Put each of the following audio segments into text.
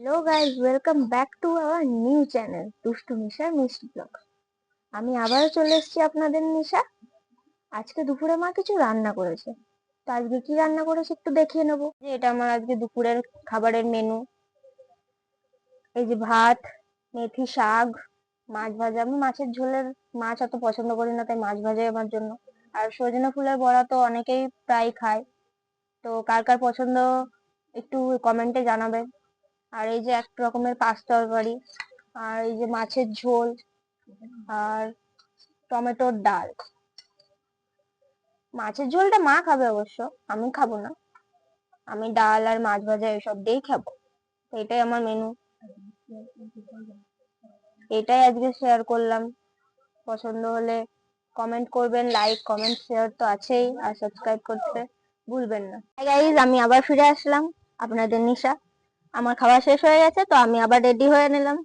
Hello guys, welcome back to our new channel দুষ্টু নিশার মিষ্টি ব্লগ। আমি আবারও চলে এসেছি আপনাদের নিশা। আজকে দুপুরে মা কিছু রান্না করেছে, তো আজকে কি রান্না করেছে একটু দেখিয়ে নেবো। যে এটা আমার আজকে দুপুরের খাবারের মেনু। এই যে ভাত, মেথি শাক, মাছ ভাজা। আমি মাছের ঝোলের মাছ অত পছন্দ করি না, তাই মাছ ভাজাই আমার জন্য। আর সজনে ফুলের বড়া তো অনেকেই প্রায় খায়, তো কার কার পছন্দ একটু কমেন্টে জানাবেন। আর এই যে এক রকমের পাঁচ তরকারি, আর এই যে মাছের ঝোল, আর টমেটোর ডাল। মাছের ঝোলটা মা খাবে অবশ্য, আমি খাবো না। আমি ডাল আর মাছ ভাজা এসব দিয়েই খাবো। তো এটাই আমার মেনু, এটাই আজকে শেয়ার করলাম। পছন্দ হলে কমেন্ট করবেন, লাইক কমেন্ট শেয়ার তো আছেই, আর সাবস্ক্রাইব করতে ভুলবেন না। গাইজ, আমি আবার ফিরে আসলাম, আপনাদের নিশা। আমার খাওয়া শেষ হয়ে গেছে, তো আমি আবার রেডি হয়ে নিলাম।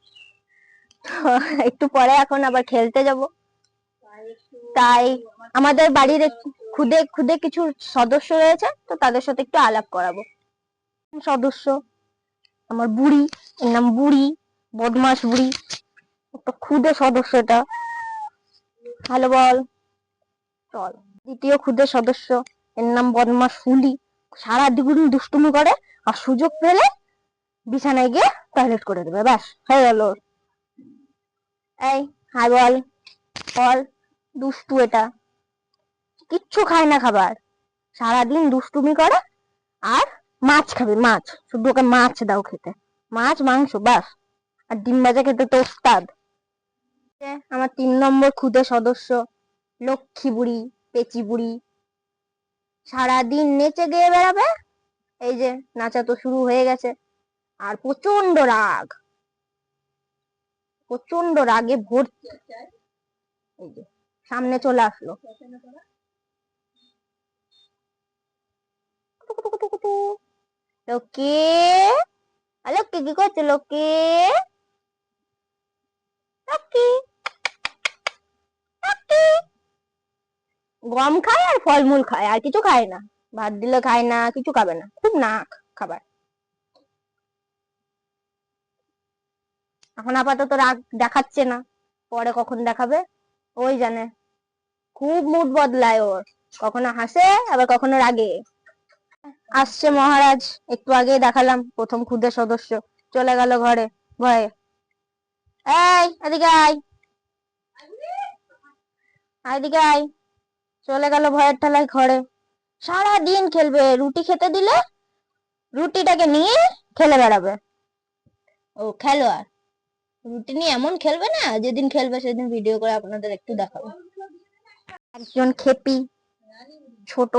একটু পরে এখন আবার খেলতে যাব, তাই আমাদের বাড়ির খুদে খুদে কিছু সদস্য রয়েছে, তো তাদের সাথে একটু আলাপ করাবো। সদস্য আমার বুড়ি, এর নাম বুড়ি, বদমাস বুড়ি, একটা খুদে সদস্য এটা। হ্যালো বল। চল, দ্বিতীয় খুদে সদস্য, এর নাম বদমাস ফুলি। সারা দিন দুষ্টুমি করে, আর সুযোগ পেলে বিছানায় গিয়ে টয়লেট করে দেবে, ব্যাস হয়ে গেল। এই হাই বল, বল। দুষ্টু এটা, কিচ্ছু খায় না খাবার, সারাদিন দুষ্টুমি করে। আর মাছ খাবে, মাছ, শুধু ওকে মাছ দাও খেতে, মাছ মাংস ব্যাস। আর ডিম ভাজা খেতে তো ওস্তাদ। আমার 3 নম্বর খুদে সদস্য, লক্ষ্মী বুড়ি, পেচি বুড়ি। সারাদিন নেচে গেয়ে বেড়াবে। এই যে নাচা তো শুরু হয়ে গেছে। আর প্রচন্ড রাগ, প্রচন্ড রাগে ভর্তি। এই যে সামনে চলে আসলো। লক্ষ্মী, লক্ষ্মী কি করছে? লক্ষ্মী, লক্ষ্মী, লক্ষ্মী। গম খায় আর ফলমূল খায়, আর কিছু খায় না। ভাত দিলে খায় না, কিছু খাবে না, খুব নাক খাবার। এখন আপাতত রাগ দেখাচ্ছে না, পরে কখন দেখাবে ওই জানে। খুব মুড বদলায় ওর, কখনো হাসে আবার কখনো রাগে। আসছে মহারাজ, একটু আগে দেখালাম প্রথম ক্ষুদে সদস্য, চলে গেল ঘরে ভয়ে। এই এদিকে আয়, এদিকে আয়। চলে গেল ভয়ের ঠেলায় ঘরে। সারা দিন খেলবে, রুটি খেতে দিলে রুটিটাকে নিয়ে খেলে বেড়াবে। ও খেলোয়াড়, রুটি নিয়ে এমন খেলবে না, যেদিন খেলবে সেদিন ভিডিও করে আপনাদের একটু দেখাবো। একজন খেপি ছোট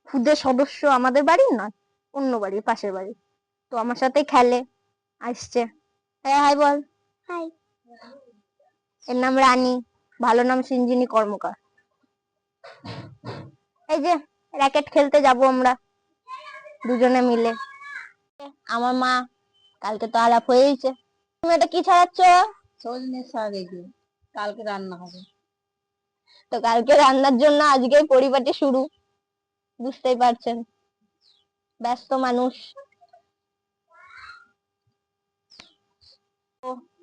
ক্ষুদে সদস্য, আমাদের বাড়ির নয়, অন্য বাড়ির, পাশের বাড়ি, তো আমার সাথে খেলে। আসছে, হাই বল। হাই। এর নাম রানী, ভালো নাম সিঞ্জিনী কর্মকার। এই যে র্যাকেট খেলতে যাব আমরা দুজনে মিলে। আমার মা, কালকে তো আলাপ হয়েছে। তুমি এটা কি ছাড়াচ্ছ? সজনে শাক, এগুলো কালকে রান্না হবে। তো কালকে রান্নার জন্য আজকেই পরিপাটি শুরু, বুঝতেই পারছেন, ব্যস্ত মানুষ।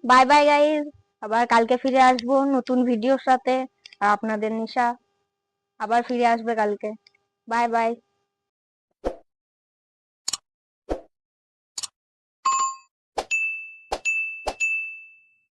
বাই বাই গাইস, আবার কালকে ফিরে আসবো নতুন ভিডিওর সাথে। আর আপনাদের নিশা আবার ফিরে আসবে কালকে। Bye bye.